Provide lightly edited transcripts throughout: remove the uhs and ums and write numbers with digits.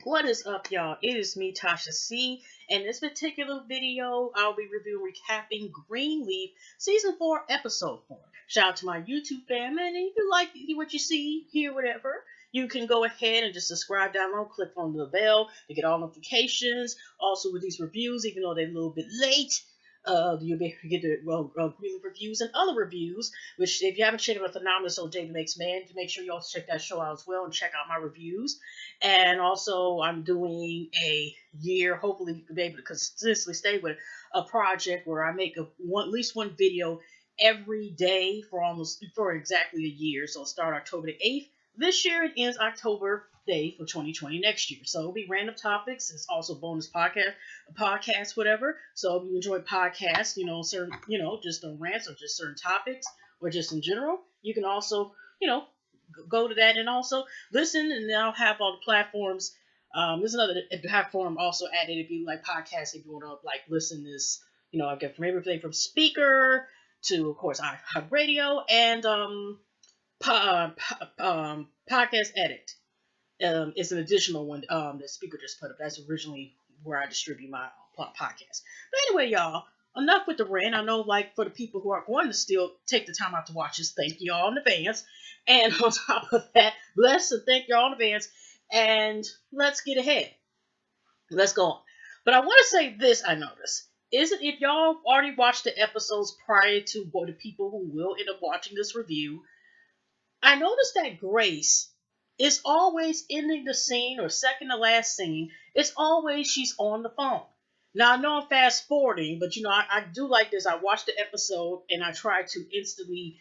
What is up, y'all? It is me, Tasha C. In this particular video, I'll be reviewing, recapping Greenleaf Season 4, Episode 4. Shout out to my YouTube fam, and if you like what you see, hear whatever, you can go ahead and just subscribe down below, click on the bell to get all notifications. Also, with these reviews, even though they're a little bit late, you'll be able to get the Greenleaf reviews and other reviews, which if you haven't checked out the phenomenal show David Makes Man, make sure you also check that show out as well and check out my reviews. And also, I'm doing a year. Hopefully, you can be able to consistently stay with a project where I make at least one video every day for exactly a year. So, it'll start October the 8th this year. It ends October the 8th of 2020 next year. So, it'll be random topics. It's also bonus podcast, whatever. So, if you enjoy podcasts, certain, just on rants or just certain topics or just in general, you can also, go to that and also listen, and I'll have all the platforms. There's another platform also added if you like podcasts, if you want to listen to this, I've got from everything from speaker to, of course, iHeartRadio and podcast edit. It's an additional one that speaker just put up. That's originally where I distribute my podcast. But anyway, y'all, enough with the rant. I know, for the people who are going to still take the time out to watch this, thank you all in advance. And on top of that, bless and thank you all in advance. And let's get ahead. Let's go on. But I want to say this, I noticed. If y'all already watched the episodes prior to the people who will end up watching this review, I noticed that Grace is always ending the scene or second to last scene. It's always she's on the phone. Now, I know I'm fast forwarding, but I do like this. I watch the episode and I try to instantly,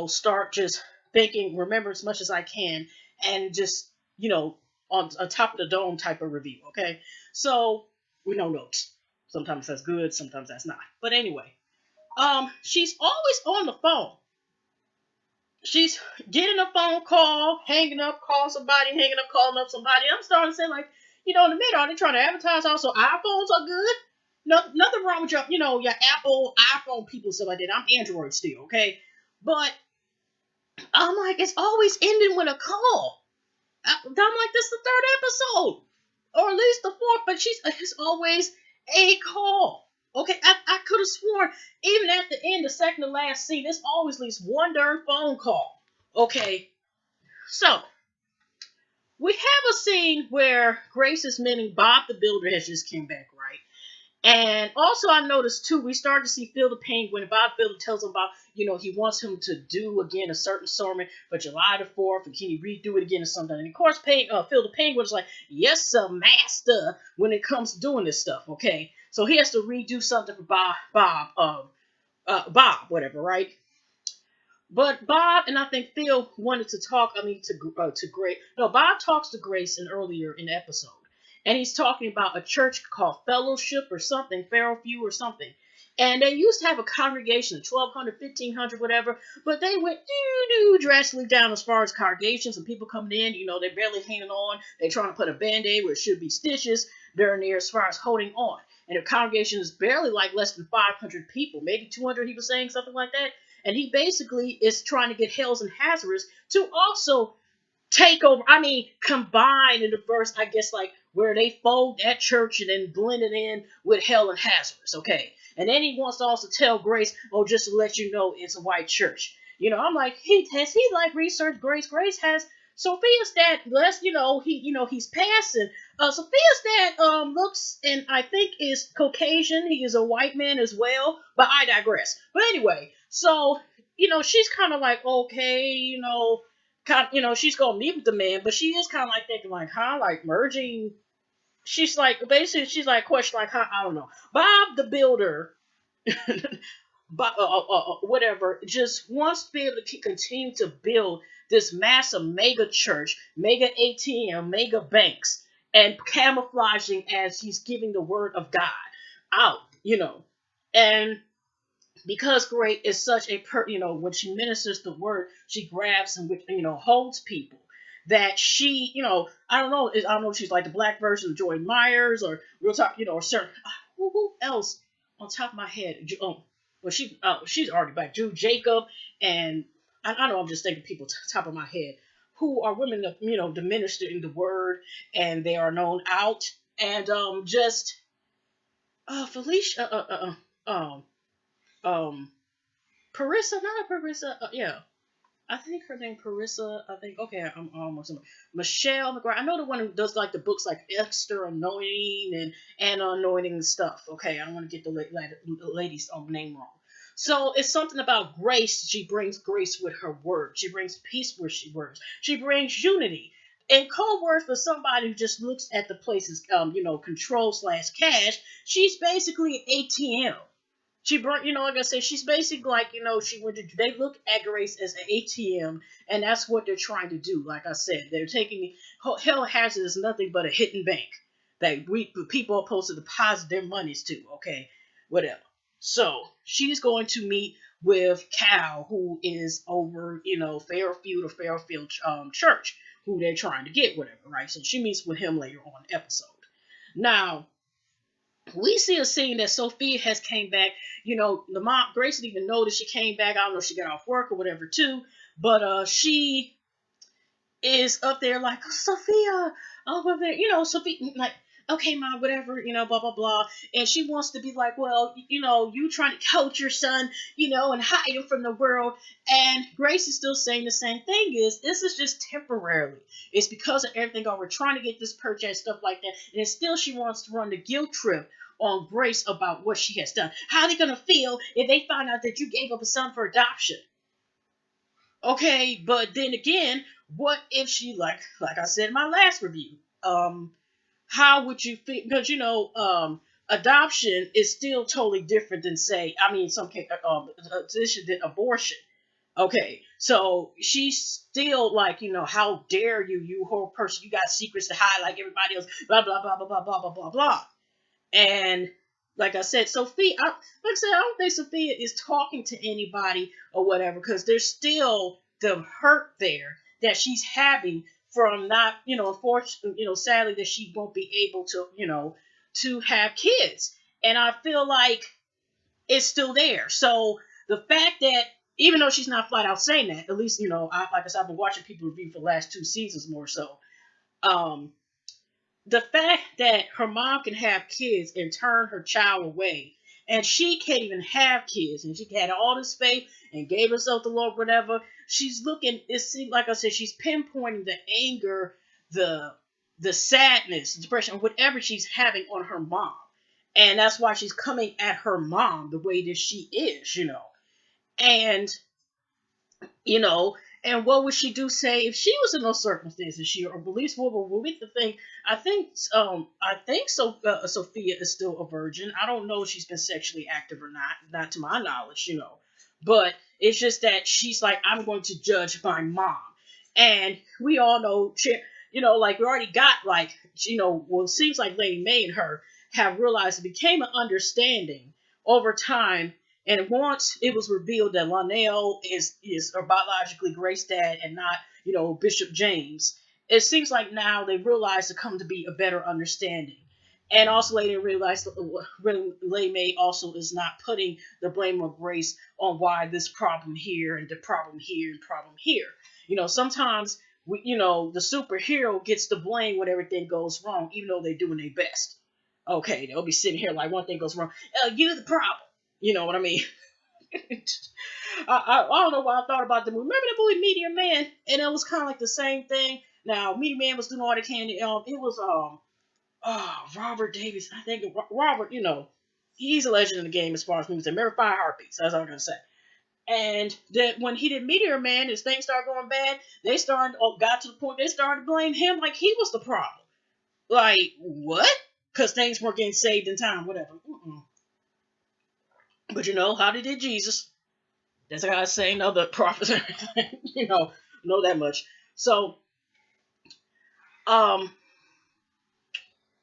start just thinking, remember as much as I can, and just, on top of the dome type of review, okay? So, with no notes. Sometimes that's good, sometimes that's not. But anyway, she's always on the phone. She's getting a phone call, hanging up, calling somebody, hanging up, calling up somebody. I'm starting to say, in the middle, are they trying to advertise also iPhones are good? No, nothing wrong with your Apple iPhone people, stuff like that. I'm Android still, okay? But I'm like, it's always ending with a call. I'm like, this is the third episode, or at least the fourth, but it's always a call. Okay, I could have sworn, even at the end, the second to last scene, there's always at least one darn phone call. Okay, so we have a scene where Grace is meeting Bob the Builder has just came back, right? And also I noticed too, we started to see Phil the Penguin. Bob Builder tells him about, he wants him to do again a certain sermon for July the 4th, and can you redo it again or something? And of course, Phil the Penguin's like, yes, sir, master, when it comes to doing this stuff, okay? So he has to redo something for Bob, whatever, right? But Bob and I think Phil wanted to talk. To Grace. No, Bob talks to Grace earlier in the episode, and he's talking about a church called Fellowship or something, Fairview or something. And they used to have a congregation, 1,200, 1,500, whatever, but they went drastically down as far as congregations and people coming in. They're barely hanging on. They're trying to put a band-aid where it should be stitches. They're near as far as holding on. And the congregation is barely less than 500 people, maybe 200, he was saying, something like that. And he basically is trying to get Hells and Hazardous to also take over. Combine in the verse, I guess, where they fold that church and then blend it in with Hell and Hazardous, okay? And then he wants to also tell Grace, just to let you know, it's a white church. I'm like, he researched Grace. Grace has Sophia's dad. He's passing. Sophia's dad looks and I think is Caucasian. He is a white man as well. But I digress. But anyway, so she's kind of like, okay, she's gonna meet with the man, but she is kind of thinking merging. She's basically she's question how, I don't know. Bob the Builder, whatever, just wants to be able to continue to build this massive mega church, mega ATM, mega banks, and camouflaging as he's giving the word of God out, and because Grace is such a when she ministers the word, she grabs and holds people that she, I don't know if she's like the black version of Joy Myers or real talk, or certain who else on top of my head. She's already back. Drew Jacob, and I know I'm just thinking people top of my head. who are women of, the minister in the word, and they are known out. And just Felicia, um, Parissa, not Parissa, yeah. I think her name Parissa. I think okay. I'm almost Michelle McGrath. I know the one who does like the books like Esther Anointing and Anointing and stuff. Okay, I don't want to get the lady's name wrong. So it's something about grace. She brings grace with her word. She brings peace where she works. She brings unity. In code words for somebody who just looks at the places, control slash cash. She's basically an ATM. She brought, like I said, she's basically like, she went to, they look at Grace as an ATM, and that's what they're trying to do. Like I said, they're taking Hell Hazard is nothing but a hidden bank that people are supposed to deposit their monies to. Okay, whatever. So she's going to meet with Cal, who is over, Fairfield Church, who they're trying to get, whatever, right? So she meets with him later on in the episode. Now, we see a scene that Sophia has came back. The mom Grace didn't even know that she came back. I don't know if she got off work or whatever too, but she is up there like Sophia, over there, Sophia like okay, mom, whatever, blah blah blah, and she wants to be like, well, you trying to coach your son, and hide him from the world, and Grace is still saying the same thing. Is this is just temporarily? It's because of everything. Oh, we're trying to get this purchase and stuff like that, and still she wants to run the guilt trip on Grace about what she has done. How are they gonna feel if they find out that you gave up a son for adoption? Okay, but then again, what if she like I said in my last review? How would you feel? Because adoption is still totally different than say, I mean, some case, position than abortion. Okay, so she's still like, how dare you, you whole person, you got secrets to hide like everybody else, blah blah blah blah blah blah blah blah blah. And like I said, I don't think Sophia is talking to anybody or whatever, because there's still the hurt there that she's having from not, unfortunately, sadly that she won't be able to, to have kids. And I feel like it's still there. So the fact that even though she's not flat out saying that, at least, like I said, I've been watching people review for the last 2 seasons more so. Um, the fact that her mom can have kids and turn her child away, and she can't even have kids, and she had all this faith and gave herself to the Lord, whatever. She's looking. It seems like I said, she's pinpointing the anger, the sadness, the depression, whatever she's having on her mom, and that's why she's coming at her mom the way that she is, and you know, and what would she do, say, if she was in those circumstances? She or beliefs will be the thing. I think so. Sophia is still a virgin. I don't know if she's been sexually active or not to my knowledge, But it's just that she's like, I'm going to judge my mom, and we all know, like we already got like, well, it seems like Lady May and her have realized it became an understanding over time. And once it was revealed that Lionel is or biologically Grace dad and not, Bishop James, it seems like now they realize to come to be a better understanding. And also later realized that Lay May also is not putting the blame of Grace on why this problem here and the problem here and problem here. Sometimes the superhero gets the blame when everything goes wrong, even though they're doing their best. Okay, they'll be sitting here like one thing goes wrong. You're the problem. You know what I mean? I don't know why I thought about the movie. Remember the movie Meteor Man? And it was kind of like the same thing. Now, Meteor Man was doing all the candy. It was Robert Davis. I think Robert. He's a legend in the game as far as movies. Remember Fire Heartbeats? That's all I'm gonna say. And that when he did Meteor Man, as things started going bad, they got to the point they started to blame him like he was the problem. Like what? Because things weren't getting saved in time. Whatever. But how they did Jesus. That's like I say, the prophets, know that much. So, um,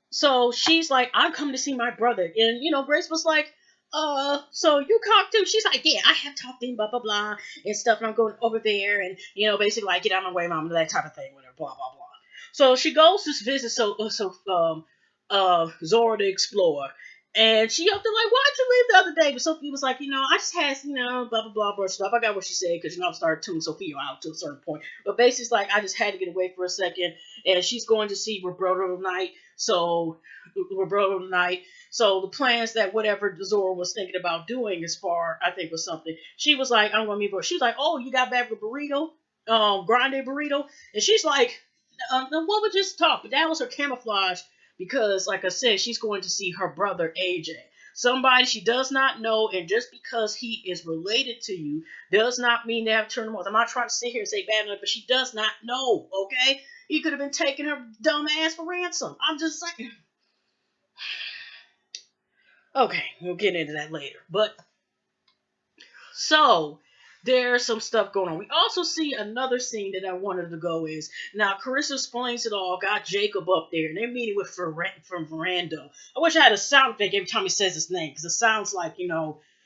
so she's like, I'm coming to see my brother. And, Grace was like, so you talked to him? She's like, yeah, I have talked to him, blah, blah, blah, and stuff. And I'm going over there and, basically like, get out of my way, mom, that type of thing, whatever, blah, blah, blah. So she goes to visit, Zora the Explorer. And she up there like, why'd you leave the other day? But Sophie was like, I just had, blah, blah, blah, blah stuff. I got what she said because, I started tuning Sophia out to a certain point. But basically, it's like, I just had to get away for a second. And she's going to see Roberto tonight. So, Roberto tonight. So, the plans that whatever Zora was thinking about doing as far, I think, was something. She was like, I'm going to meet her. She was like, oh, you got back with burrito? Grande burrito? And she's like, what would just talk? But that was her camouflage because, like I said, she's going to see her brother AJ. Somebody she does not know, and just because he is related to you does not mean they have to turn him off. I'm not trying to sit here and say bad enough, but she does not know, okay? He could have been taking her dumb ass for ransom. I'm just saying. Okay, we'll get into that later. But so there's some stuff going on. We also see another scene that I wanted to go is now Carissa explains it all, got Jacob up there, and they're meeting with from Ferrando. I wish I had a sound effect every time he says his name, because it sounds like,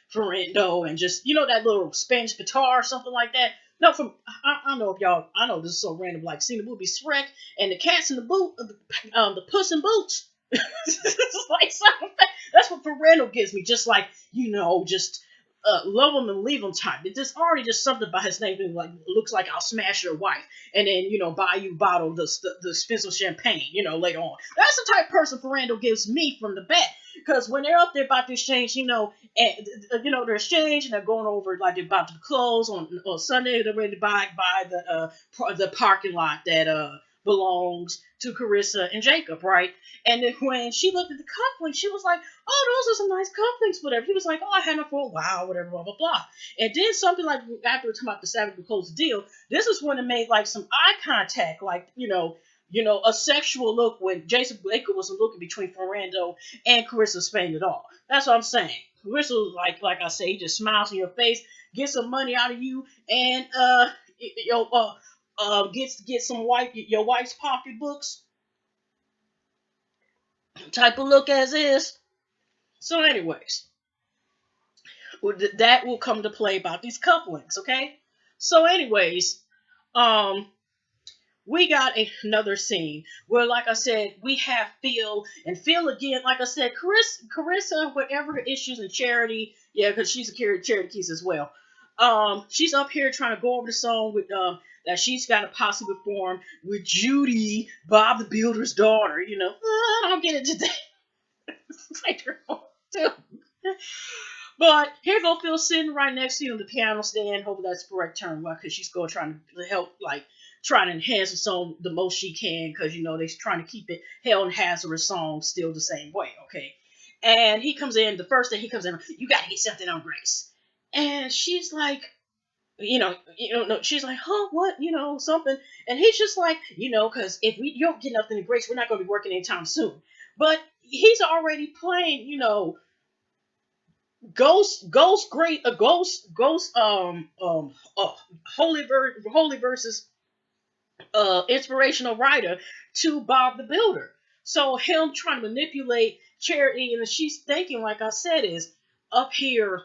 Ferrando and just, that little Spanish guitar or something like that. No, I don't know if y'all, I know this is so random, like seeing the movie Shrek and the cats in the boot, the Puss in Boots. It's like something, that's what Ferrando gives me, just like, just love him and leave him type. It's just already just something about his name like looks like I'll smash your wife and then buy you a bottle of the expensive champagne later on. That's the type of person Ferrando gives me from the bat because when they're up there about to exchange and they're exchanging, they're going over like they're about to close on Sunday. They're ready to buy the parking lot that belongs to Carissa and Jacob, right? And then when she looked at the cufflinks, she was like, oh, those are some nice cufflinks, whatever. He was like, oh, I had them for a while, whatever, blah, blah, blah. And then something like, after we talking about the Savage to close the deal, this is when it made like some eye contact, like, a sexual look when Jason Baker was looking between Ferrando and Carissa Spain at all. That's what I'm saying. Carissa, like I say, he just smiles in your face, gets some money out of you, and get some your wife's pocketbooks type of look as is. So, anyways, that will come to play about these couplings, okay? So, anyways, um, we got another scene where, like I said, we have Phil again. Like I said, Carissa, whatever the issues in Charity, yeah, because she's a Charity Keys as well. She's up here trying to go over the song with that she's got to possibly perform with Judy, Bob the Builder's daughter. I don't get it today. Later on, too. But here go Phil sitting right next to you on the piano stand. Hopefully that's the correct term, because she's going trying to help, like, trying to enhance the song the most she can, because they're trying to keep it Hell and Hazardous song still the same way, okay? And he comes in, the first thing he comes in, you gotta get something on Grace. And she's like, no, she's like, huh, what, something. And he's just like, because if you don't get nothing in Grace, we're not going to be working anytime soon. But he's already playing, Ghost, Holy versus inspirational writer to Bob the Builder. So him trying to manipulate Charity, and she's thinking, like I said, is up here,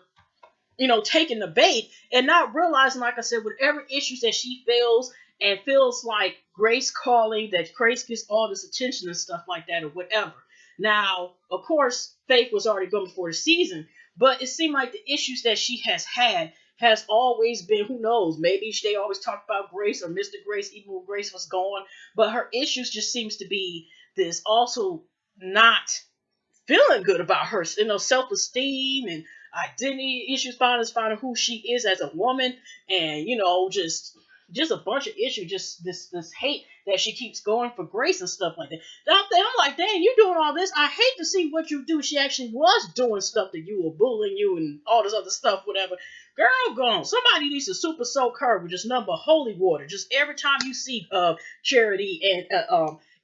taking the bait and not realizing, like I said, whatever issues that she feels and feels like Grace calling, that Grace gets all this attention and stuff like that or whatever. Now, of course, Faith was already gone before the season, but it seemed like the issues that she has had has always been, who knows, maybe they always talked about Grace or Mr. Grace even when Grace was gone, but her issues just seems to be this also not feeling good about her, self-esteem and identity issues, finding who she is as a woman, and just a bunch of issues, just this hate that she keeps going for Grace and stuff like that. I'm like, dang, you doing all this? I hate to see what you do. She actually was doing stuff that you were bullying you and all this other stuff, whatever. Girl, gone. Somebody needs to super soak her with just number holy water. Just every time you see Charity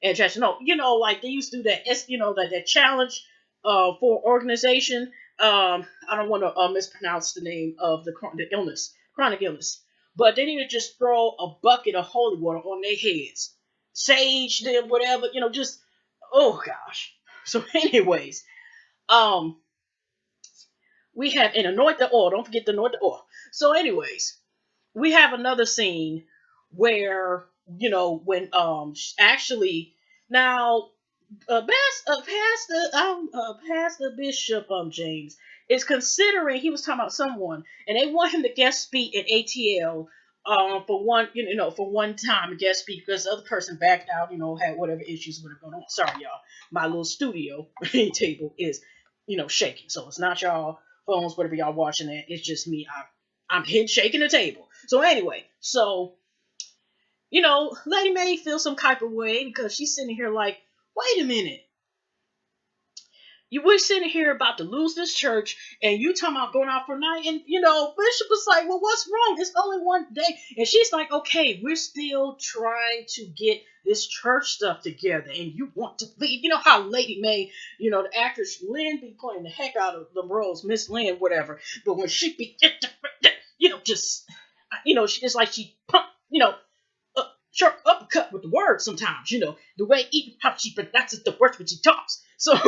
and Jackson, like they used to do that, that challenge for organization. I don't want to mispronounce the name of the illness, chronic illness, but they need to just throw a bucket of holy water on their heads, sage them, whatever, just oh gosh. So, anyways, um, we have and anoint the oil. Don't forget to anoint the oil. So, anyways, we have another scene where when actually now Pastor Bishop James is considering. He was talking about someone, and they want him to guest speak at ATL. For one, for one time, guest speak because the other person backed out, had whatever issues with it going on. Sorry, y'all. My little studio table is, shaking. So it's not y'all phones, whatever y'all watching that. It's just me. I'm hitting shaking the table. So anyway, Lady May feels some type of way because she's sitting here like, wait a minute. You were sitting here about to lose this church, and you talking about going out for a night, and Bishop was like, "Well, what's wrong? It's only one day," and she's like, "Okay, we're still trying to get this church stuff together, and you want to leave." You know how Lady May, the actress Lynn, be playing the heck out of the roles, Miss Lynn, whatever, but when she be, just, it's like she pumped, sharp uppercut with the words sometimes, the way even how she pronounces the words when she talks. So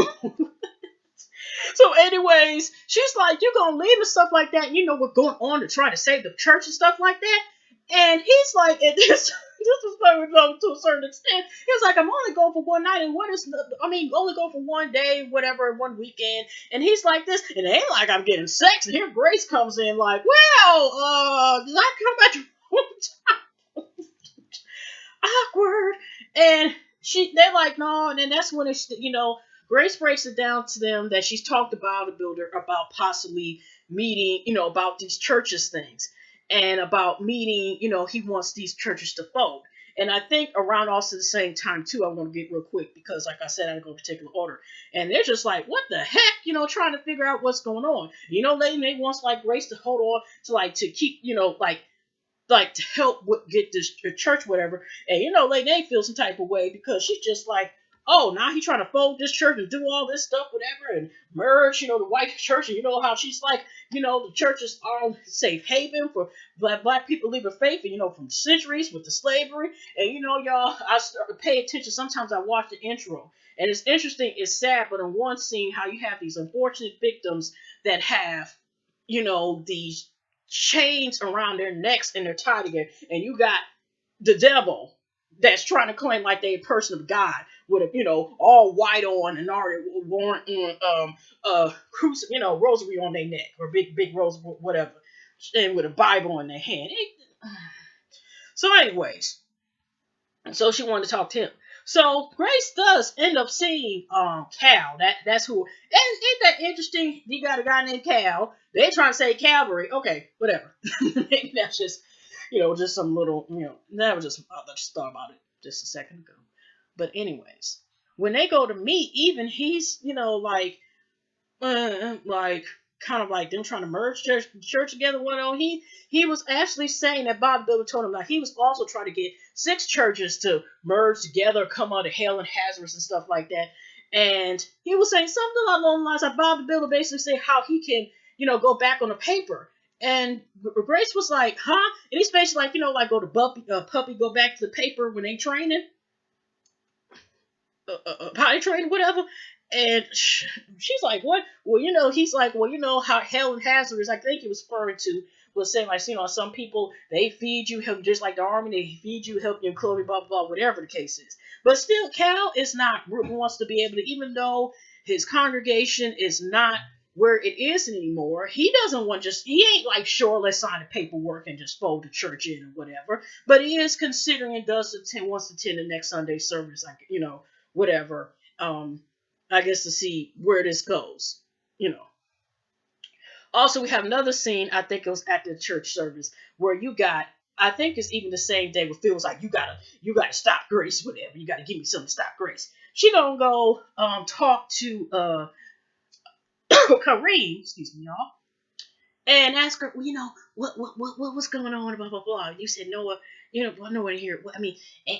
So, anyways, she's like, "You gonna leave and stuff like that? You know what's going on to try to save the church and stuff like that." And he's like, and this is probably to a certain extent. He's like, "I'm only going for one night, and only going for one day, whatever, one weekend." And he's like this, and it ain't like I'm getting sex. And here Grace comes in like, "Well, did I come at you one time?" Awkward. And they're like, no, and then that's when it's, Grace breaks it down to them that she's talked about a builder about possibly meeting, about these churches things and about meeting, he wants these churches to fold. And I think around also the same time too, I want to get real quick because like I said, I go in particular order. And they're just like, what the heck, trying to figure out what's going on. Lady May wants like Grace to hold on to keep, like to help get this church, whatever. And Lady A feels some type of way because she's just like, oh, now he's trying to fold this church and do all this stuff, whatever, and merge, the white church. And you know how she's like, the churches are safe haven for black people leaving faith, and from centuries with the slavery. And y'all, I start to pay attention. Sometimes I watch the intro, and it's interesting. It's sad, but in one scene, how you have these unfortunate victims that have, these chains around their necks and they're tied together, and you got the devil that's trying to claim like they a person of God with a all white on and already worn rosary on their neck or big rose whatever, and with a Bible in their hand. So anyways, so she wanted to talk to him. So Grace does end up seeing Cal. That's who. And ain't that interesting? You got a guy named Cal. They trying to say Calvary. Okay, whatever. Maybe that's just just some little that was just I just thought about it just a second ago. But anyways, when they go to meet, even he's like kind of like them trying to merge church together. He was actually saying that Bob Billy told him like he was also trying to get 6 churches to merge together, come out of hell and Hazardous and stuff like that. And he was saying something along the lines of Bob Billy basically say how he can go back on the paper. And Grace was like, huh? And he's basically like, like go to puppy, go back to the paper when they training. Potty train, whatever. And she's like, what? Well, he's like, well, how Helen Hazardous, I think he was referring to, was saying, like, some people, they feed you, help, just like the army, they feed you, help you, clothe you, blah, blah, blah, whatever the case is. But still, Cal is not, wants to be able to, even though his congregation is not where it is anymore, he doesn't want he ain't like, sure, let's sign the paperwork and just fold the church in or whatever. But he is considering and wants to attend the next Sunday service, like, whatever. I guess to see where this goes. Also, we have another scene. I think it was at the church service where you got. I think it's even the same day where Phil was like, "You gotta stop Grace, whatever. You gotta give me something to stop Grace." She gonna go talk to Kareem, excuse me, y'all, and ask her, well, what's going on, blah blah blah. You said Noah, well, Noah here. I mean,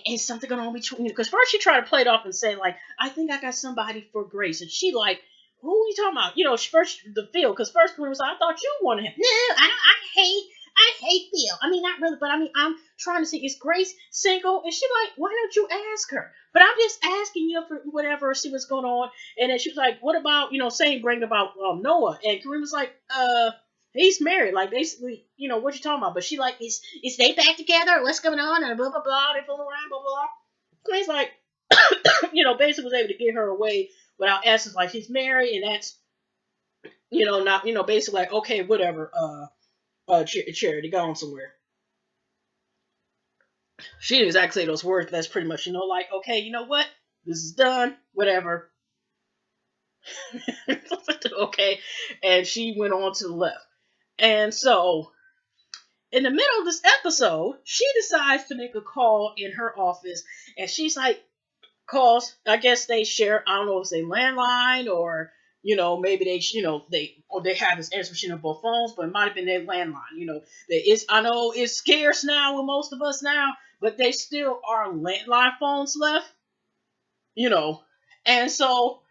is something going on between you? Because first she tried to play it off and say like, I think I got somebody for Grace, and she like, who are you talking about? First the Phil, because first Kareem was like, I thought you wanted him. No, I don't. I hate Phil. I mean, not really, but I mean, I'm trying to see, is Grace single? And she like, why don't you ask her? But I'm just asking you for whatever, see what's going on. And then she was like, what about, saying bringing about Noah? And Kareem was like, he's married, like basically, what you talking about? But she like, is they back together? What's going on? And blah blah blah. They fool around, blah blah. And he's like, Basically was able to get her away without asking, like, he's married, and that's, not, basically like, okay, whatever, charity, go on somewhere. She didn't exactly say those words, but that's pretty much, like, okay, you know what? This is done, whatever. Okay. And she went on to the left. And so, in the middle of this episode, she decides to make a call in her office, and she's like, calls. I guess they share. I don't know if it's a landline or maybe they have this answer machine on both phones, but it might have been their landline. I know it's scarce now with most of us now, but they still are landline phones left. You know, and so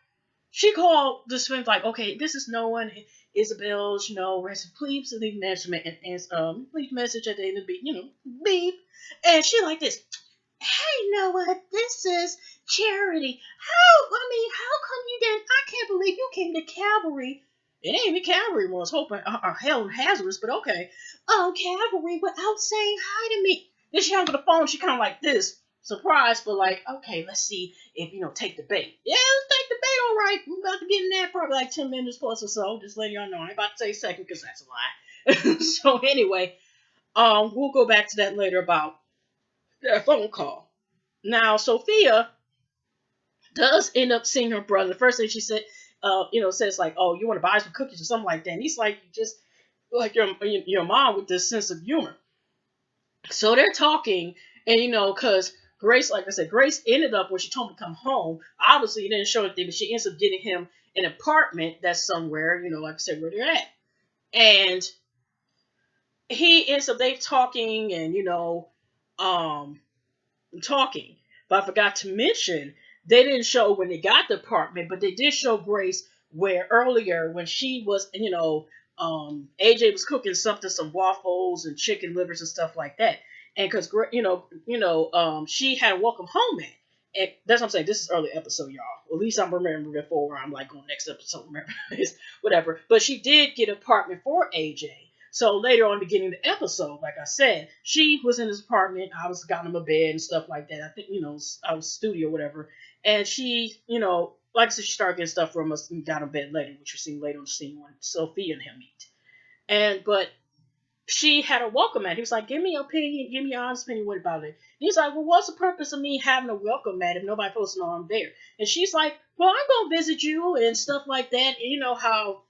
she called this friend like, okay, this is no one. Isabel's, rest please leave message leave message at the end of the beep, beep, and she like this. Hey Noah, this is Charity. How come you didn't? I can't believe you came to Calvary. It ain't the Calvary was hoping Helen Hazardous, but okay. Calvary without saying hi to me. Then she hung up the phone. She kind of like this, surprised, but like, okay, let's see if take the bait. Yeah, let's take the bait. All right, we're about to get in there probably like 10 minutes plus or so. Just letting y'all know. I ain't about to say second because that's a lie. So anyway, we'll go back to that later about that phone call. Now, Sophia does end up seeing her brother. The first thing she said, says like, "Oh, you want to buy some cookies or something like that." And he's like, "Just like your mom with this sense of humor." So they're talking, and because Grace, like I said, Grace ended up when she told him to come home. Obviously, he didn't show anything, but she ends up getting him an apartment that's somewhere, like I said, where they're at, and he ends up they talking, and um talking. But I forgot to mention they didn't show when they got the apartment, but they did show Grace where earlier when she was, AJ was cooking something, some waffles and chicken livers and stuff like that. And because she had a welcome home at. And that's what I'm saying. This is early episode, y'all. At least I'm remembering before where I'm like on next episode, remember whatever. But she did get an apartment for AJ. So later on, beginning of the episode, like I said, she was in his apartment. I was got him a bed and stuff like that. I think I was studio or whatever. And she, like I said, she started getting stuff from us and got him a bed later, which we see later on the scene when Sophia and him meet. But she had a welcome mat. He was like, "Give me your opinion, give me your honest opinion. What about it?" And he's like, "Well, what's the purpose of me having a welcome mat if nobody supposed to know I'm there?" And she's like, "Well, I'm gonna visit you and stuff like that. And you know how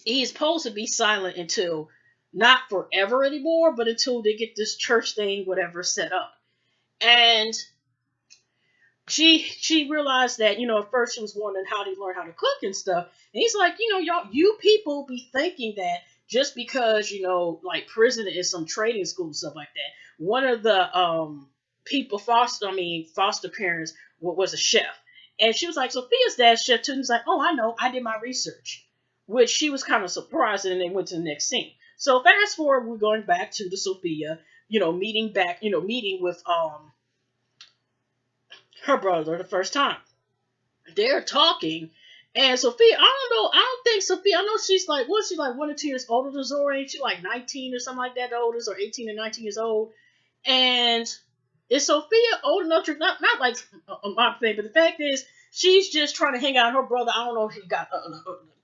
he's supposed to be silent until not forever anymore, but until they get this church thing, whatever, set up." And she realized that, at first she was wondering how to learn how to cook and stuff. And he's like, y'all, you people be thinking that just because, like prison is some trading school and stuff like that. One of the people foster parents was a chef. And she was like, Sophia's dad's chef too. And he's like, oh, I know, I did my research. Which she was kind of surprised, and then went to the next scene. So fast forward, we're going back to the Sophia, meeting with her brother the first time. They're talking, and Sophia, I don't think Sophia, I know she's like, what's she like, 1 or 2 years older than Zora? Ain't she like 19 or something like that, the oldest, or 18 or 19 years old? And is Sophia old enough to, not like my thing, but the fact is, she's just trying to hang out with her brother. I don't know if he got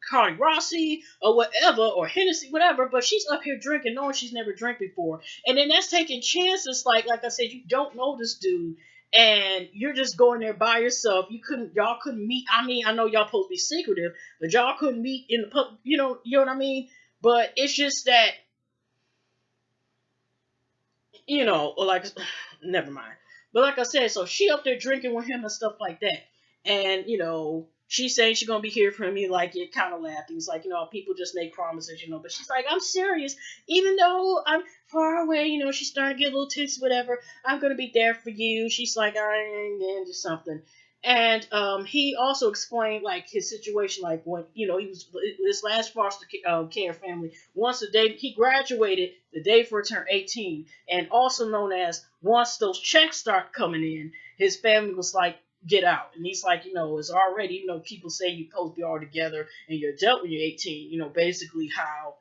Cardi Rossi or whatever, or Hennessy, whatever, but she's up here drinking, knowing she's never drank before. And then that's taking chances, like I said, you don't know this dude, and you're just going there by yourself. Y'all couldn't meet. I mean, I know y'all supposed to be secretive, but y'all couldn't meet in the pub, you know what I mean? But it's just that, or like, never mind. But like I said, so she up there drinking with him and stuff like that. And, she's saying she's going to be here for him. He like, it kind of laughed. He's like, people just make promises, but she's like, I'm serious. Even though I'm far away, she's starting to get a little tipsy, whatever. I'm going to be there for you. She's like, and just something. And he also explained like his situation, like when he was his last foster care family. Once the day he graduated, the day before he turned 18, and also known as once those checks start coming in, his family was like, get out. And he's like, it's already, people say you're supposed to be all together and you're adult when you're 18. Basically how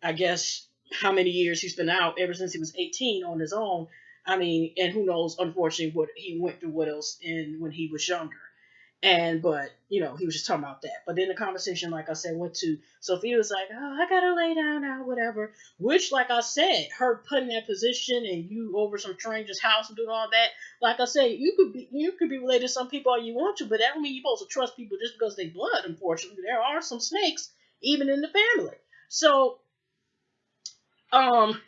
I guess how many years he's been out ever since he was 18 on his own. I mean, and who knows, unfortunately, what he went through, what else in when he was younger. And but he was just talking about that. But then the conversation, like I said, went to Sophia was like, "Oh, I gotta lay down now, whatever." Which, like I said, her put in that position and you over some stranger's house and doing all that. Like I said, you could be related to some people all you want to, but that don't mean you're supposed to trust people just because they blood. Unfortunately, there are some snakes even in the family. So um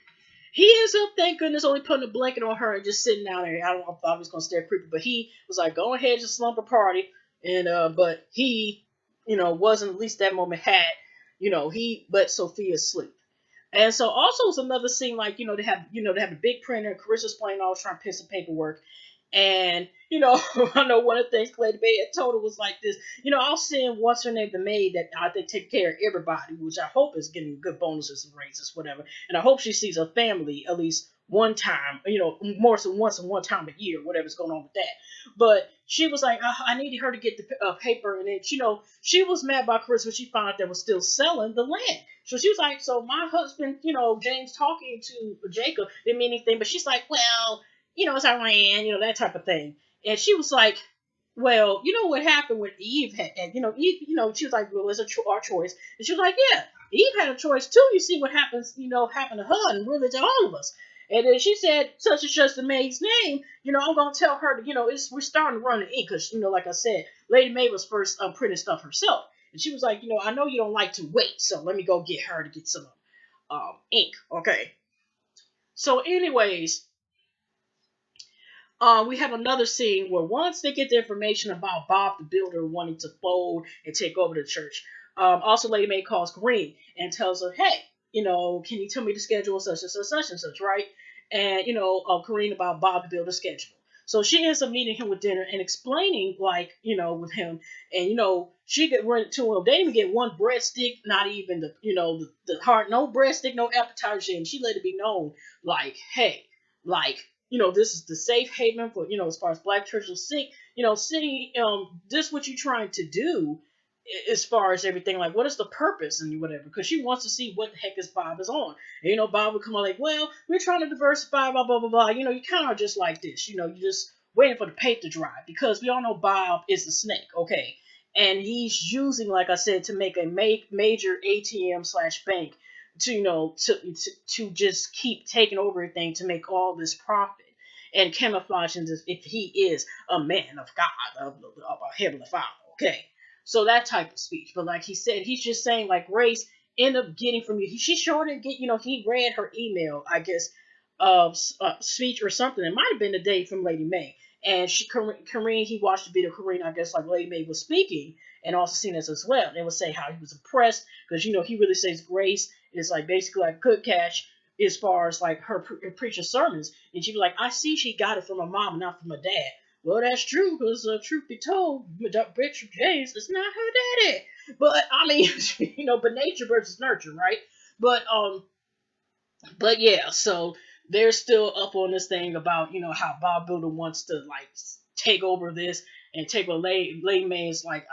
he ends up, thank goodness, only putting a blanket on her and just sitting down there. I don't know if I was gonna stay creepy, but he was like, "Go ahead, just slumber party." And but he, wasn't at least that moment had, he let Sophia sleep. And so also it's another scene like they have a big printer. Carissa's playing all trying to piss some paperwork, and I know one of the things Lady Bay had told her was like this. I'll send what's her name, the maid that I think take care of everybody, which I hope is getting good bonuses and raises, whatever. And I hope she sees her family at least one time, more than once and one time a year, whatever's going on with that. But she was like, I needed her to get the paper, and then she was mad about Chris when she found out they were still selling the land. So she was like, so my husband, James talking to Jacob didn't mean anything, but she's like, well, it's our land, that type of thing. And she was like, well, you know what happened with Eve had, Eve, she was like, well, it's our choice. And she was like, yeah, Eve had a choice too. You see what happens, happened to her and really to all of us. And then she said, such and such the maid's name, I'm going to tell her, we're starting to run the ink. Because, like I said, Lady May was first printing stuff herself. And she was like, I know you don't like to wait, so let me go get her to get some ink. Okay. So, anyways, we have another scene where once they get the information about Bob the Builder wanting to fold and take over the church, also Lady May calls Green and tells her, hey, can you tell me the schedule of such and such, such and such, right? And, Corinne about Bob the Builder's schedule. So she ends up meeting him with dinner and explaining, like, with him. And, she get run to him. They didn't even get one breadstick, not even the heart, no breadstick, no appetizer. And she let it be known, like, hey, like, this is the safe haven for, as far as black churches sing, sing, this what you trying to do as far as everything, like, what is the purpose and whatever, because she wants to see what the heck is Bob is on. And, Bob would come on like, well, we're trying to diversify, blah, blah, blah, blah. You kind of just like this, you just waiting for the paint to dry, because we all know Bob is the snake, okay? And he's using, like I said, to make a major ATM slash bank to to just keep taking over everything to make all this profit and camouflaging this if he is a man of God, of a heavenly Father. Okay, so that type of speech. But like he said, he's just saying like Grace ended up getting from you. She sure didn't get. He read her email, I guess, of speech or something. It might have been a day from Lady May. And Kareen, he watched the video. Kareen, I guess, like Lady May was speaking, and also seen this as well. They would say how he was impressed because he really says Grace is like basically like good catch as far as like her preaching sermons, and she'd be like, I see she got it from her mom, not from her dad. Well, that's true because truth be told, Bishop James is not her daddy. But I mean, but nature versus nurture, right? But but yeah, so they're still up on this thing about how Bob Builder wants to like take over this and take what Lay May is like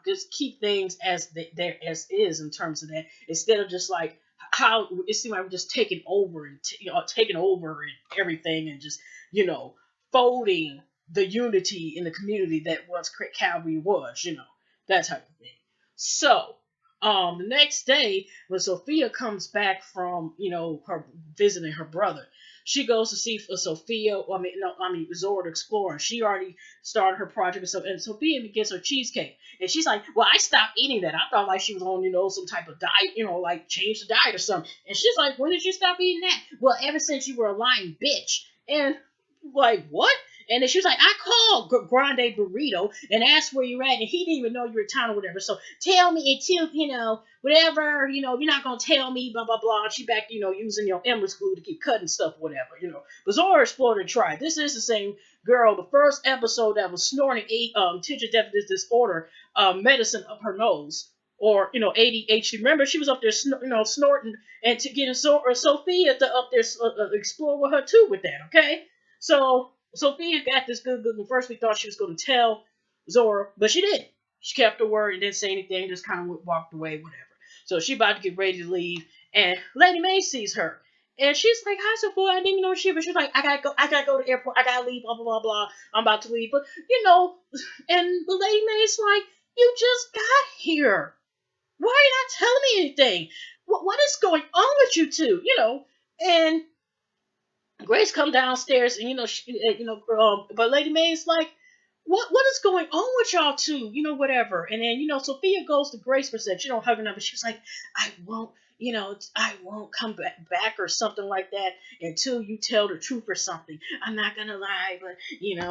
just keep things as there as is in terms of that, instead of just like how it seemed like we're just taking over and taking over and everything, and just folding the unity in the community that once Calvary was, that type of thing. So the next day, when Sophia comes back from, her visiting her brother, she goes to see Sophia. Zora the Explorer. She already started her project and stuff. And Sophia gets her cheesecake, and she's like, "Well, I stopped eating that. I thought like she was on, some type of diet, like change the diet or something." And she's like, "When did you stop eating that?" "Well, ever since you were a lying bitch." And like, what? And then she was like, I called Grande Burrito and asked where you're at, and he didn't even know you were in town or whatever. So tell me until, whatever, you're not going to tell me, blah, blah, blah. And she back, using your endless glue to keep cutting stuff, whatever. Bizarre Explorer tried. This is the same girl, the first episode that was snorting attention deficit disorder medicine up her nose. Or, ADHD. Remember, she was up there, snorting and to getting Sophia to up there explore with her too with that, okay? So Sophia got this good. And first we thought she was going to tell Zora, but she didn't. She kept her word and didn't say anything, just kind of walked away, whatever. So she about to get ready to leave, and Lady May sees her. And she's like, "Hi, Sophia. I didn't even know she." But she's like, I gotta go to the airport. I gotta leave. Blah blah blah blah. I'm about to leave." But and the lady maid's like, "You just got here. Why are you not telling me anything? What is going on with you two?" And Grace come downstairs, and but Lady May's like, what is going on with y'all two? Whatever. And then Sophia goes to Grace for a second. She don't hug her, but she's like, I won't. I won't come back or something like that until you tell the truth or something. I'm not gonna lie, but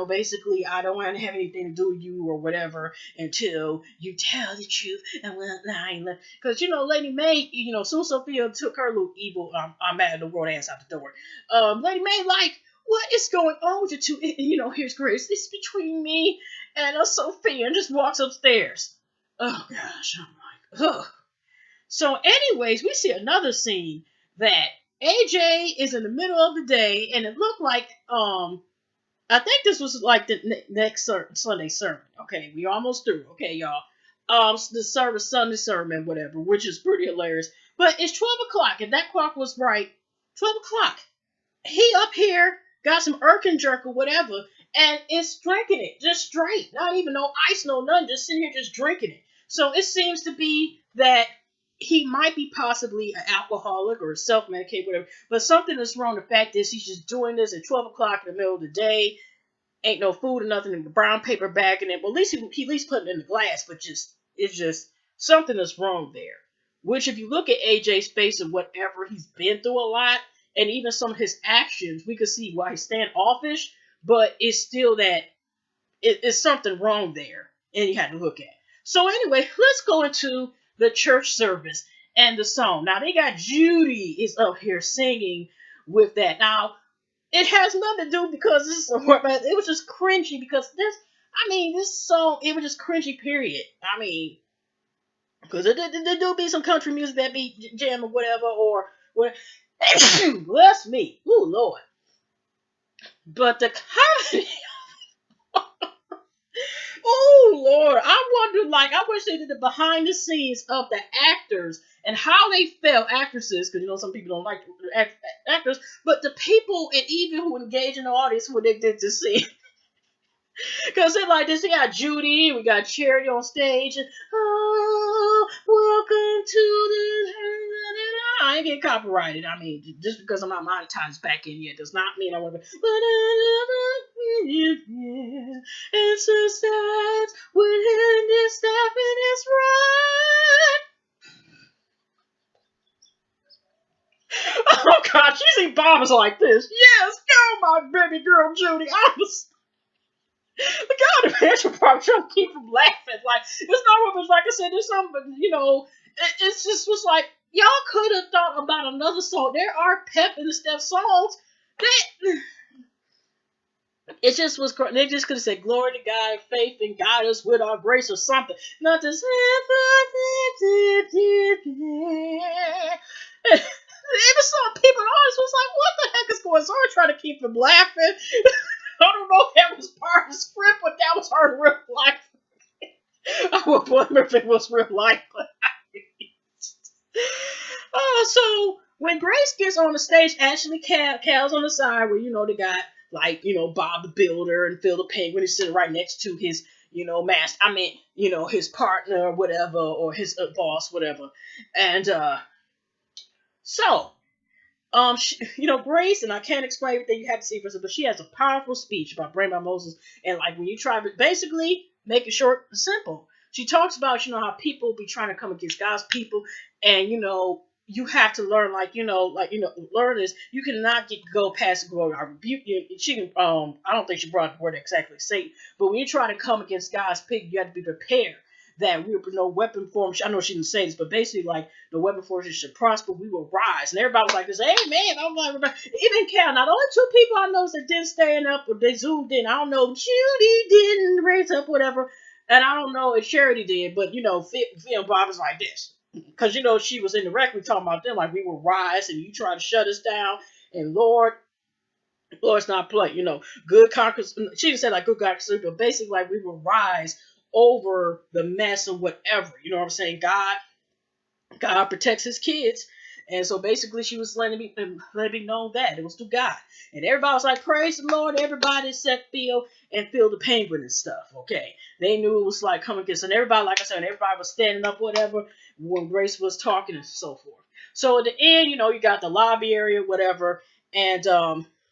basically, I don't want to have anything to do with you or whatever until you tell the truth and will lie. Because Lady May, soon Sophia took her little evil, I'm mad at the world ass out the door. Lady May, like, what is going on with you two? Here's Grace. It's between me and Sophia, and just walks upstairs. Oh gosh, I'm like, ugh. So, anyways, we see another scene that AJ is in the middle of the day, and it looked like I think this was like the next Sunday sermon. Okay, we almost through. Okay, y'all. The service, Sunday sermon, whatever, which is pretty hilarious. But it's 12 o'clock, and that clock was right. 12 o'clock. He up here got some Irkin jerk or whatever, and is drinking it just straight. Not even no ice, no nothing, just sitting here just drinking it. So it seems to be that he might be possibly an alcoholic or self-medicate, whatever. But something is wrong. The fact is he's just doing this at 12 o'clock in the middle of the day. Ain't no food or nothing in the brown paper bag, and then well, at least he at least putting it in the glass, but it's just something is wrong there. Which, if you look at AJ's face and whatever he's been through a lot, and even some of his actions, we could see why he's standoffish, but it's still that it's something wrong there, and you had to look at. So anyway, let's go into the church service and the song. Now they got Judy is up here singing with that. Now it has nothing to do because this is it was just cringy because this song, it was just cringy, period. Because there do be some country music that be jam or whatever, or what. Bless me. Ooh, Lord. But the comedy. Oh, Lord. I wonder, I wish they did the behind the scenes of the actors and how they felt, actresses, because some people don't like actors, but the people and even who engage in the audience when they did to see. Because they're like this. We got Judy, we got Charity on stage, and oh, welcome to the. I ain't getting copyrighted. Just because I'm not monetized back in yet does not mean I want to. It's so sad when this stepping is right. Oh God, she sing bombs like this. Yes, go my baby girl Judy. I was. God, the man's probably trying to keep from laughing. Like, it's not what like I said, there's something, but it's just was like, y'all could have thought about another song. There are pep in the step songs that it just was. They just could have said, "Glory to God, faith in God us with our grace" or something. Not this. Even some people in the audience was like, "What the heck is going on?" Trying to keep them laughing. I don't know if that was part of the script, but that was her real life. I would wonder if it was real life. So when Grace gets on the stage, Ashley Cal's on the side where they got Bob the Builder and Phil the Penguin is sitting right next to his master. His partner or whatever, or his boss, whatever. And so Grace, and I can't explain everything, you have to see for yourself, but she has a powerful speech about Brain by Moses, and when you try to basically make it short and simple, she talks about, how people be trying to come against God's people, and, you have to learn, learn this, you cannot go past the glory. I rebuke you. She can, I don't think she brought the word exactly Satan, but when you try to come against God's people, you have to be prepared that we no weapon form. I know she didn't say this, but basically, the weapon forces should prosper. We will rise, and everybody was like this. Hey man, I'm like, even Cal. Now the only two people I know that didn't stand up, or they zoomed in. I don't know. Judy didn't raise up, whatever, and I don't know if Charity did, but Phil Bob was like this because she was in the record talking about them like we will rise, and you try to shut us down, and Lord's not play. Good conquers. She didn't say good conquers, but basically we will rise over the mess or whatever. You know what I'm saying? God protects his kids, And so basically, she was letting me know that it was through God, and everybody was like, "Praise the Lord!" Everybody except Phil and Phil the Penguin and stuff. Okay, they knew it was like coming against, and everybody, like I said, everybody was standing up, whatever, when Grace was talking and so forth. So at the end, you got the lobby area, whatever, and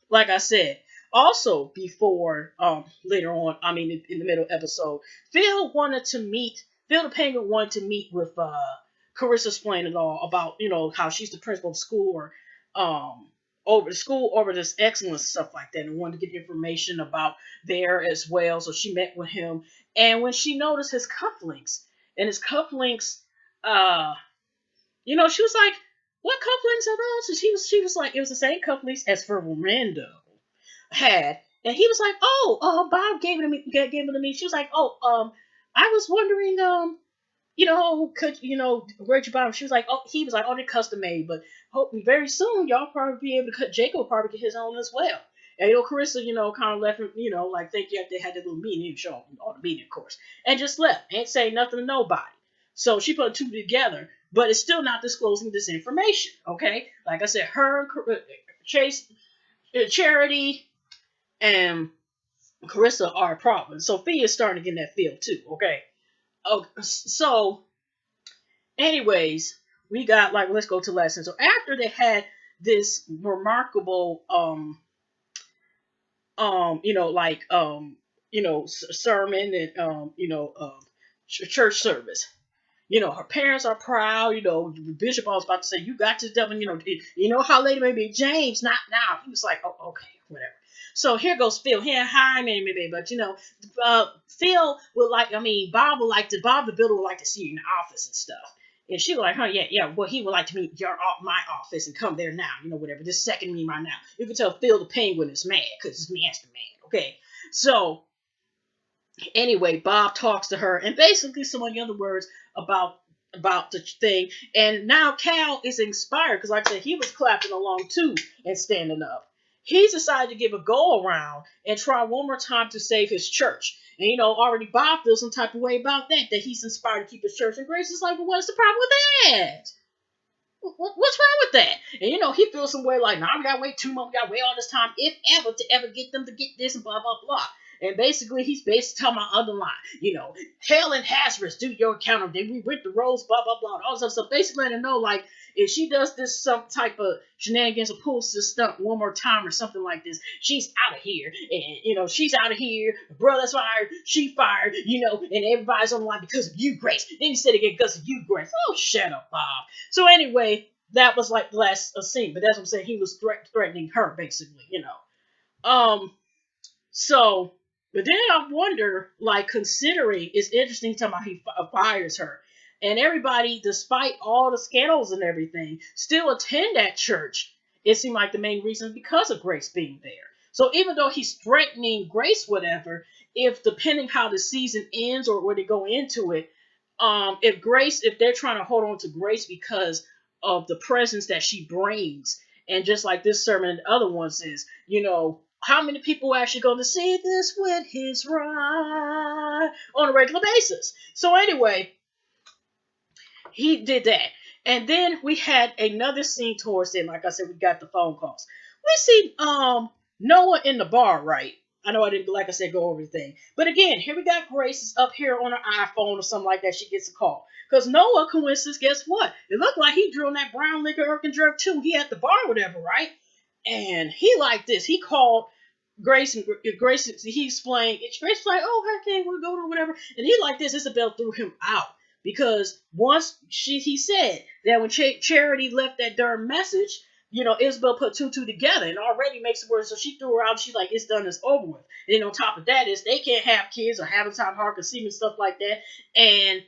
like I said, also before later on, I mean in the middle episode, Phil the Penguin wanted to meet with Carissa, explain it all about how she's the principal of school, or over the school over this excellence stuff like that, and wanted to get information about there as well. So she met with him, and when she noticed his cufflinks and his cufflinks, uh, she was like, "What cufflinks are those?" And she was like, "It was the same cufflinks as Fernando had." And he was like, "Oh, Bob gave it to me. Gave it to me." She was like, "Oh, I was wondering, where'd you buy them?" She was like, "Oh," he was like, "Oh, they're custom made, but hopefully very soon y'all probably be able to cut. Jacob will probably get his own as well." And Carissa, kind of left him, like think they had that little meeting, he didn't show up on the meeting, of course, and just left, ain't saying nothing to nobody. So she put two together, but it's still not disclosing this information. Okay, like I said, her, Chase, Charity, and Carissa are a problem. Sophia is starting to get in that field too. Okay. Oh, so anyways, we got like, let's go to lesson. So after they had this remarkable sermon and church service. Her parents are proud. The bishop was about to say, "You got to devil." How later maybe James, not now. He was like, "Oh, okay, whatever." So here goes Phil. Here, hi, maybe, but Phil would like. I mean, Bob the builder would like to see you in the office and stuff. And she was like, "Huh, yeah. Well, he would like to meet my office and come there now. Whatever. This second me right now." You can tell Phil the Penguin is mad because it's Master Man. Okay, so anyway, Bob talks to her, and basically some of the other words about the thing. And now Cal is inspired because, like I said, he was clapping along too and standing up. He's decided to give a go around and try one more time to save his church. And already Bob feels some type of way about that he's inspired to keep his church. And Grace is like, "Well, what's the problem with that? What's wrong with that?" And he feels some way like, "Nah, we gotta wait 2 months, we gotta wait all this time, if ever, to ever get them to get this, and blah blah blah." And basically, he's basically telling my other line, "Hell and Hazardous, do your account. Then we went the roads, blah blah blah, all this stuff." So basically, letting know, like, if she does this some type of shenanigans or pulls this stunt one more time or something like this, she's out of here. And she's out of here. Brother's fired, she fired, and everybody's on the line because of you, Grace. Then he said again, because of you, Grace. Oh, shut up, Bob. So anyway, that was like the last scene, but that's what I'm saying. He was threatening her, basically, So, but then I wonder, like, considering it's interesting talking about he fires her, and everybody, despite all the scandals and everything, still attend that church. It seemed like the main reason is because of Grace being there. So even though he's threatening Grace, whatever, if depending how the season ends or where they go into it, if they're trying to hold on to Grace because of the presence that she brings, and just like this sermon and other ones is, how many people are actually going to see this with his ride on a regular basis? So anyway, he did that. And then we had another scene towards it. Like I said, we got the phone calls. We see Noah in the bar, right? I know I didn't, like I said, go over everything. But again, here we got Grace is up here on her iPhone or something like that. She gets a call. Because Noah, coincidence, guess what? It looked like he drew on that brown liquor Irk and jerk too. He at the bar or whatever, right? And he like this. He called Grace, and Grace, he explained. Grace was like, "Oh, okay, we'll go to whatever." And he like this. Isabel threw him out because once he said that when Charity left that darn message, Isabel put two together and already makes it worse. So she threw her out. She's like, "It's done. It's over with." And then on top of that is they can't have kids or have a time hard conceiving stuff like that. And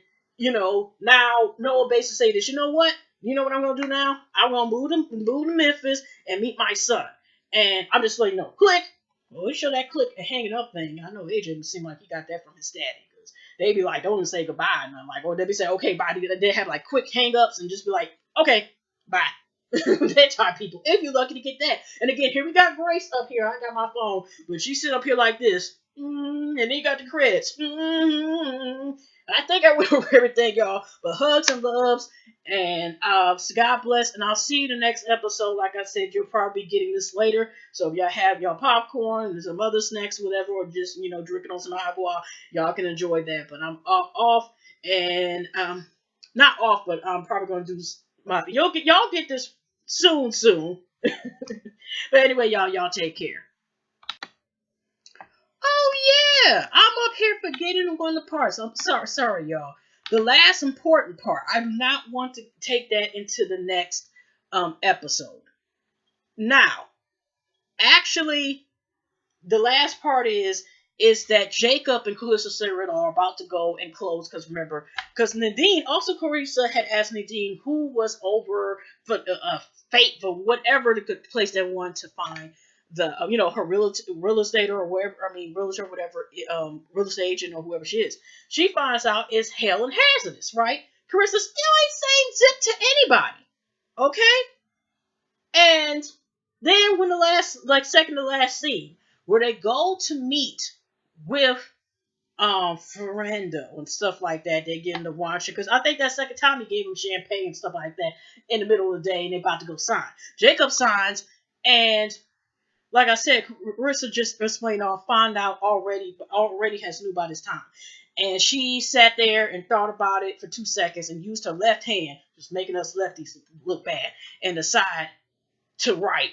now Noah basically say this. You know what? You know what I'm gonna do now? I'm gonna move to Memphis and meet my son. And I'm just letting you know. Click. Well, we show that click and hanging up thing. I know AJ seemed like he got that from his daddy, because they be like, don't even say goodbye. And I'm like, or they be say, okay, bye. They have like quick hang ups and just be like, okay, bye. That type of people. If you're lucky to get that. And again, here we got Grace up here. I got my phone, but she sit up here like this. And then you got the credits. I think I went over everything, y'all. But hugs and loves, and so God bless. And I'll see you in the next episode. Like I said, you'll probably be getting this later. So if y'all have y'all popcorn and some other snacks, whatever, or just drinking on some agua, y'all can enjoy that. But I'm off, and not off, but I'm probably gonna do my. Y'all get this soon. But anyway, y'all take care. Oh yeah, I'm up here forgetting one of the parts. I'm sorry, y'all. The last important part. I do not want to take that into the next episode. Now, actually, the last part is that Jacob and Clarissa Sarah are about to go and close because remember, because Nadine also Clarissa had asked Nadine who was over for fate for whatever the good place they wanted to find the her real estate or wherever realtor or whatever real estate agent or whoever she is. She finds out it's hell and hazardous, right? Clarissa still ain't saying zip to anybody, okay? And then when the last, like second to last scene, where they go to meet with Ferrando and stuff like that, they get into watching because I think that second time he gave him champagne and stuff like that in the middle of the day, and they about to go sign. Jacob signs, and like I said, Marissa just explained all, found out already has knew by this time. And she sat there and thought about it for 2 seconds and used her left hand, just making us lefties look bad, and decided to write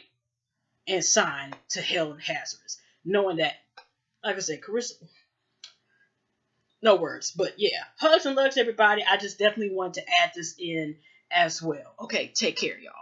and sign to Hell and Hazardous, knowing that, like I said, Carissa, no words, but yeah, hugs and lugs, everybody. I just definitely want to add this in as well. Okay, take care, y'all.